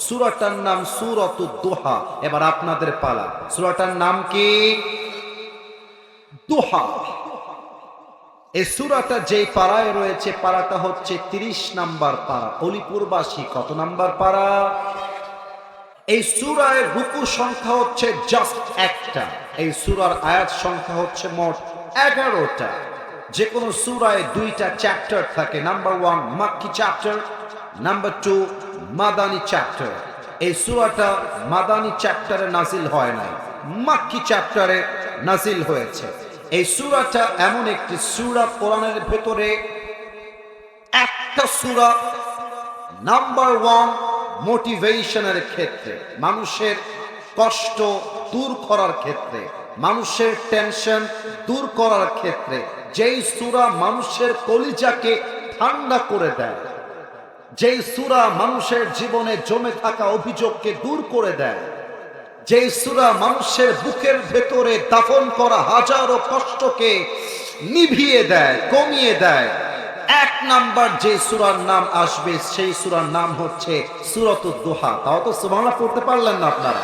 সূরাটার নাম সূরাতুদ দুহা। এবার আপনাদের পালা। সূরাটার নাম কি? দুহা। এই সূরাটা যেই পারায় রয়েছে, পারাটা হচ্ছে 30 নাম্বার পারা। অলিপুরবাসী কত নাম্বার পারা? এই সূরার রুকু সংখ্যা হচ্ছে জাস্ট একটা। এই সূরার আয়াত সংখ্যা হচ্ছে মোট 11টা। যে কোনো সূরায় 2টা চ্যাপ্টার থাকে। Number 1 makki chapter, number 2 Madani chapter. এই সূরাটা মাদানী চ্যাপ্টারে নাজিল হয় নাই, মাক্কি চ্যাপ্টারে নাজিল হয়েছে। এই সূরাটা এমন একটি সূরা কোরআনের ভেতরে একটা সূরা নাম্বার 1 মোটিভেশনের ক্ষেত্রে, মানুষের কষ্ট দূর করার ক্ষেত্রে, মানুষের টেনশন দূর করার ক্ষেত্রে, যেই সূরা মানুষের কলিজাকে ঠান্ডা করে দেয়, যেই সূরা মানুষের জীবনে জমে থাকা অভিযোগকে দূর করে দেয়, যেই সূরা মানুষের বুকের ভেতরে দাফন করা হাজারো কষ্টকে নিভিয়ে দেয়, কমিয়ে দেয়, এক নাম্বার যে সূরার নাম আসবে সেই সূরার নাম হচ্ছে সূরাতুদ দুহা। তাও তো সুবহানাল্লাহ পড়তে পারলেন না আপনারা?